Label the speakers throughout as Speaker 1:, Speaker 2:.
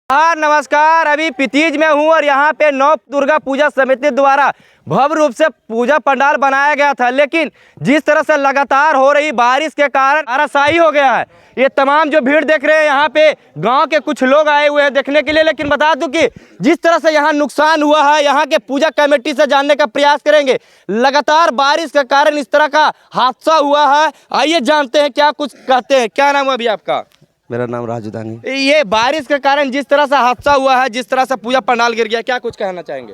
Speaker 1: हाँ नमस्कार। अभी पितीज में हूँ और यहाँ पे नौ दुर्गा पूजा समिति द्वारा भव्य रूप से पूजा पंडाल बनाया गया था, लेकिन जिस तरह से लगातार हो रही बारिश के कारण धराशायी हो गया है। ये तमाम जो भीड़ देख रहे हैं यहाँ पे गांव के कुछ लोग आए हुए हैं देखने के लिए, लेकिन बता दूं कि जिस तरह से यहाँ नुकसान हुआ है यहाँ के पूजा कमेटी से जानने का प्रयास करेंगे। लगातार बारिश के कारण इस तरह का हादसा हुआ है, आइए जानते हैं क्या कुछ कहते हैं। क्या नाम है अभी आपका?
Speaker 2: मेरा नाम राजू दानी।
Speaker 1: ये बारिश के कारण जिस तरह से हादसा हुआ है, जिस तरह से पूजा पंडाल गिर गया, क्या कुछ कहना चाहेंगे?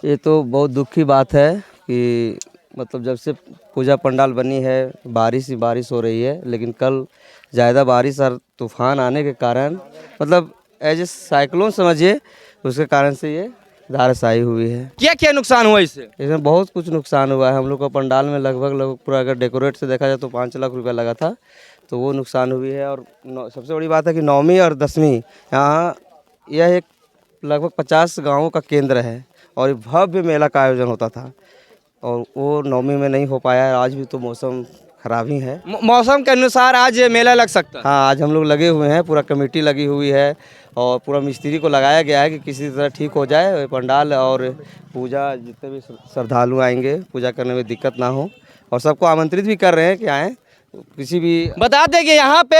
Speaker 2: ये तो बहुत दुख की बात है कि मतलब जब से पूजा पंडाल बनी है बारिश ही बारिश हो रही है, लेकिन कल ज़्यादा बारिश और तूफान आने के कारण मतलब एज ए साइक्लोन समझिए, उसके कारण से ये धराशायी हुई है।
Speaker 1: क्या क्या नुकसान हुआ इससे?
Speaker 2: इसमें बहुत कुछ नुकसान हुआ है। हम लोग का पंडाल में लगभग पूरा अगर डेकोरेट से देखा जाए तो 5 लाख रुपया लगा था, तो वो नुकसान हुई है। और सबसे बड़ी बात है कि 9वीं और 10वीं यहाँ यह एक लगभग 50 गाँवों का केंद्र है और भव्य मेला का आयोजन होता था और वो 9वीं में नहीं हो पाया है। आज भी तो मौसम खराब ही है।
Speaker 1: मौसम के अनुसार आज मेला लग सकता है।
Speaker 2: हाँ, आज हम लोग लगे हुए हैं, पूरा कमेटी लगी हुई है और पूरा मिस्त्री को लगाया गया है कि किसी तरह ठीक हो जाए पंडाल और पूजा। जितने भी श्रद्धालु आएंगे पूजा करने में दिक्कत ना हो, और सबको आमंत्रित भी कर रहे हैं कि आएँ। किसी भी
Speaker 1: बता दें कि यहाँ पे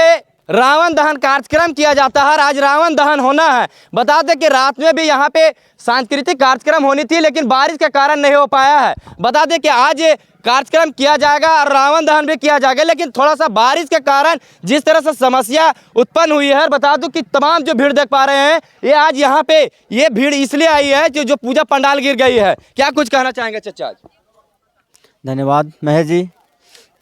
Speaker 1: रावण दहन कार्यक्रम किया जाता है, आज रावण दहन होना है। बता दें कि रात में भी यहाँ पे सांस्कृतिक कार्यक्रम होनी थी, लेकिन बारिश के कारण नहीं हो पाया है। बता दें कि आज कार्यक्रम किया जाएगा और रावण दहन भी किया जाएगा, लेकिन थोड़ा सा बारिश के कारण जिस तरह से समस्या उत्पन्न हुई है। बता दूं कि तमाम जो भीड़ देख पा रहे हैं ये आज यहाँ पे ये भीड़ इसलिए आई है जो पूजा पंडाल गिर गई है। क्या कुछ कहना चाहेंगे चचा?
Speaker 3: धन्यवाद महेश जी।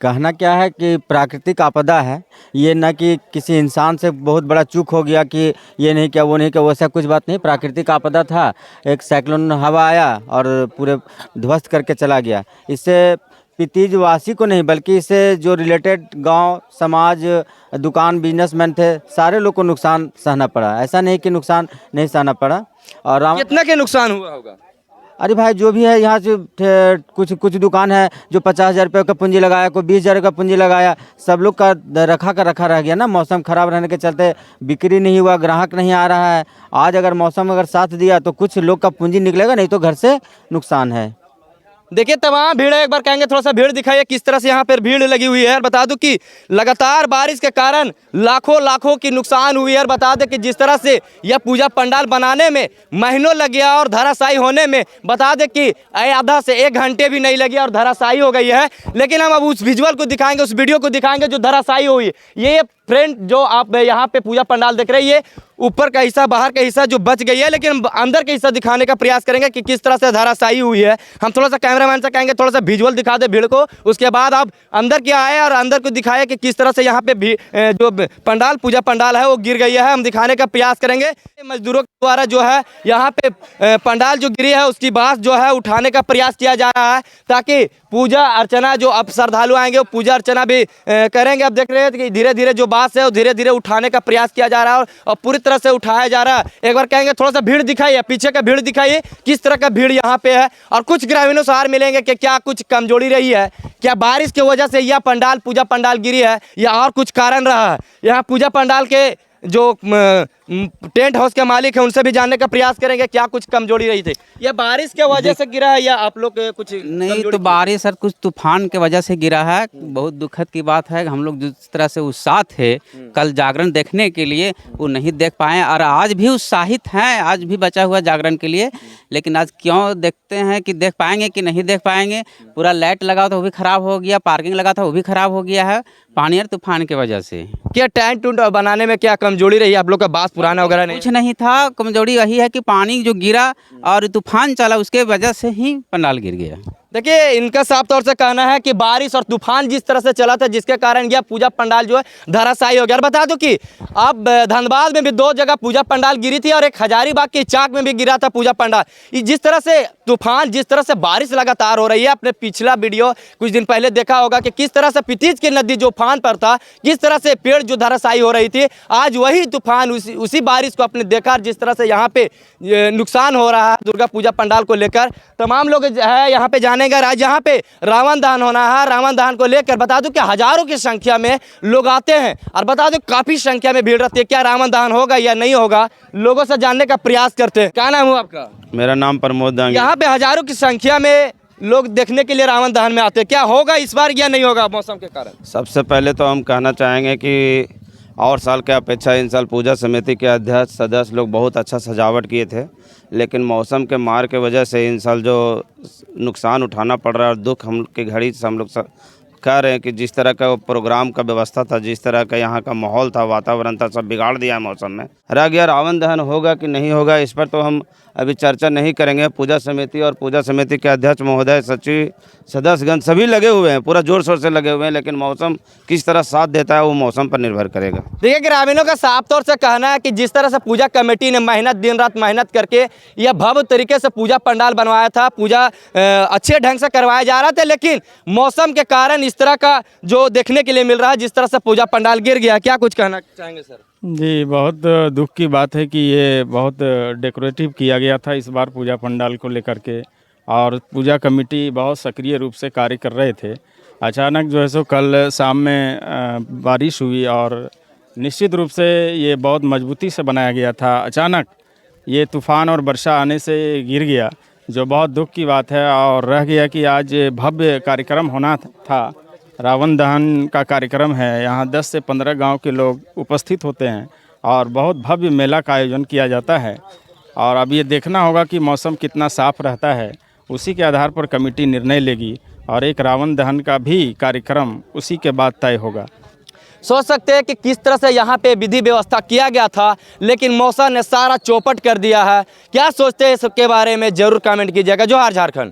Speaker 3: कहना क्या है कि प्राकृतिक आपदा है ये, न कि किसी इंसान से बहुत बड़ा चूक हो गया कि ये नहीं किया वो नहीं किया, वैसा कुछ बात नहीं। प्राकृतिक आपदा था, एक साइक्लोन हवा आया और पूरे ध्वस्त करके चला गया। इससे पितीज वासी को नहीं बल्कि इससे जो रिलेटेड गांव समाज दुकान बिजनेसमैन थे सारे लोग को नुकसान सहना पड़ा। ऐसा नहीं कि नुकसान नहीं सहना पड़ा। और
Speaker 1: कितना के नुकसान हुआ होगा?
Speaker 3: अरे भाई जो भी है यहाँ से कुछ दुकान है जो 50,000 रुपये का पूंजी लगाया, कोई 20,000 का पूंजी लगाया, सब लोग का रखा रह गया ना। मौसम ख़राब रहने के चलते बिक्री नहीं हुआ, ग्राहक नहीं आ रहा है। आज अगर मौसम अगर साथ दिया तो कुछ लोग का पूंजी निकलेगा, नहीं तो घर से नुकसान है।
Speaker 1: देखिए तमाम भीड़ है, एक बार कहेंगे थोड़ा सा भीड़ दिखाइए किस तरह से यहाँ पर भीड़ लगी हुई है। बता दूं कि लगातार बारिश के कारण लाखों की नुकसान हुई है। और बता दें कि जिस तरह से यह पूजा पंडाल बनाने में महीनों लग गया और धराशायी होने में बता दें कि आधा से 1 घंटे भी नहीं लगी और धराशायी हो गई है। लेकिन हम अब उस विजुअल को दिखाएंगे, उस वीडियो को दिखाएंगे जो धराशायी हुई। ये फ्रेंड जो आप यहाँ पे पूजा पंडाल देख रहे हैं, ये ऊपर का हिस्सा बाहर का हिस्सा जो बच गई है, लेकिन अंदर का हिस्सा दिखाने का प्रयास करेंगे कि किस तरह से धराशायी हुई है। हम थोड़ा सा कैमरामैन से कहेंगे थोड़ा सा विजुअल दिखा दे भीड़ को, उसके बाद आप अंदर क्या आए और अंदर को दिखाए कि किस तरह से यहाँ पे जो पंडाल पूजा पंडाल है वो गिर गई है। हम दिखाने का प्रयास करेंगे। मजदूरों के द्वारा जो है यहाँ पे पंडाल जो गिरी है उसकी बात जो है उठाने का प्रयास किया जा रहा है, ताकि पूजा अर्चना जो अब श्रद्धालु आएंगे वो पूजा अर्चना भी करेंगे। अब देख रहे हैं कि धीरे धीरे जो बात है वो धीरे धीरे उठाने का प्रयास किया जा रहा है और पूरी तरह से उठाया जा रहा है। एक बार कहेंगे थोड़ा सा भीड़ दिखाइए, पीछे का भीड़ दिखाइए किस तरह का भीड़ यहाँ पे है। और कुछ ग्रामीणों से हार मिलेंगे कि क्या कुछ कमजोरी रही है, क्या बारिश की वजह से यह पंडाल पूजा पंडाल गिरी है या और कुछ कारण रहा है। यहाँ पूजा पंडाल के जो टेंट हाउस के मालिक है उनसे भी जानने का प्रयास करेंगे क्या कुछ कमजोरी रही थी। यह बारिश के वजह से गिरा है या आप लोग कुछ
Speaker 4: नहीं? तो बारिश और कुछ तूफान के वजह से गिरा है। बहुत दुखद की बात है। हम लोग जिस तरह से उत्साह थे कल जागरण देखने के लिए वो नहीं देख पाए, और आज भी उत्साहित हैं, आज भी बचा हुआ जागरण के लिए। लेकिन आज क्यों देखते हैं कि देख पाएंगे कि नहीं देख पाएंगे। पूरा लाइट लगा था वो भी ख़राब हो गया, पार्किंग लगा था वो भी ख़राब हो गया है पानी और तूफान की वजह से।
Speaker 1: क्या टेंट टूंट बनाने में क्या कमजोरी रही? आप लोग का बांस पुराना वगैरह नहीं?
Speaker 4: कुछ नहीं था, कमजोरी वही है कि पानी जो गिरा और तूफान चला उसके वजह से ही पंडाल गिर गया।
Speaker 1: देखिए इनका साफ तौर से कहना है कि बारिश और तूफान जिस तरह से चला था जिसके कारण यह पूजा पंडाल जो है धराशायी हो गया। और बता दूं कि अब धनबाद में भी 2 जगह पूजा पंडाल गिरी थी और एक हजारीबाग की चाक में भी गिरा था पूजा पंडाल। जिस तरह से तूफान जिस तरह से बारिश लगातार हो रही है, अपने पिछला वीडियो कुछ दिन पहले देखा होगा कि किस तरह से पितीज की नदी जो उफान पर था, किस तरह से पेड़ जो धराशायी हो रही थी। आज वही तूफान उसी बारिश को अपने देखा जिस तरह से यहाँ पे नुकसान हो रहा है दुर्गा पूजा पंडाल को लेकर। तमाम लोग है यहाँ पे जाने जाएंगे। आज यहाँ पे रावण दहन होना है। रावण दहन को लेकर बता दूं कि हजारों की संख्या में लोग आते हैं और बता दूं काफी संख्या में भीड़ रहती है। क्या रावण दहन होगा या नहीं होगा, लोगों से जानने का प्रयास करते हैं। क्या नाम हुआ आपका?
Speaker 5: मेरा नाम प्रमोद दांगी।
Speaker 1: यहाँ पे हजारों की संख्या में लोग देखने के लिए रावण दहन में आते हैं। क्या होगा इस बार या नहीं होगा मौसम के कारण?
Speaker 5: सबसे पहले तो हम कहना चाहेंगे कि और साल के अपेक्षा इन साल पूजा समिति के अध्यक्ष सदस्य लोग बहुत अच्छा सजावट किए थे, लेकिन मौसम के मार के वजह से इन साल जो नुकसान उठाना पड़ रहा है और दुख हम की घड़ी से हम लोग कह रहे हैं कि जिस तरह का प्रोग्राम का व्यवस्था था, जिस तरह का यहाँ का माहौल था, वातावरण था, सब बिगाड़ दिया है मौसम में। रह गया रावण दहन होगा कि नहीं होगा, इस पर तो हम अभी चर्चा नहीं करेंगे। पूजा समिति और पूजा समिति के अध्यक्ष महोदय, सचिव, सदस्यगण सभी लगे हुए हैं, पूरा जोर शोर से लगे हुए हैं, लेकिन मौसम किस तरह साथ देता है वो मौसम पर निर्भर करेगा।
Speaker 1: देखिए ग्रामीणों का साफ तौर से कहना है कि जिस तरह से पूजा कमेटी ने मेहनत दिन रात मेहनत करके यह भव्य तरीके से पूजा पंडाल बनवाया था, पूजा अच्छे ढंग से करवाया जा रहा था, लेकिन मौसम के कारण इस तरह का जो देखने के लिए मिल रहा है, जिस तरह से पूजा पंडाल गिर गया। क्या कुछ कहना चाहेंगे सर?
Speaker 6: जी, बहुत दुख की बात है कि ये बहुत डेकोरेटिव किया गया था इस बार पूजा पंडाल को लेकर के, और पूजा कमेटी बहुत सक्रिय रूप से कार्य कर रहे थे। अचानक जो है सो कल शाम में बारिश हुई और निश्चित रूप से ये बहुत मजबूती से बनाया गया था। अचानक ये तूफ़ान और वर्षा आने से गिर गया, जो बहुत दुख की बात है। और रह गया कि आज भव्य कार्यक्रम होना था, रावण दहन का कार्यक्रम है। यहाँ 10 से 15 गांव के लोग उपस्थित होते हैं और बहुत भव्य मेला का आयोजन किया जाता है। और अब ये देखना होगा कि मौसम कितना साफ़ रहता है, उसी के आधार पर कमेटी निर्णय लेगी और एक रावण दहन का भी कार्यक्रम उसी के बाद तय होगा।
Speaker 1: सोच सकते हैं कि किस तरह से यहाँ पे विधि व्यवस्था किया गया था, लेकिन मौसम ने सारा चौपट कर दिया है। क्या सोचते हैं इसके बारे में, जरूर कमेंट कीजिएगा। जोहार झारखंड।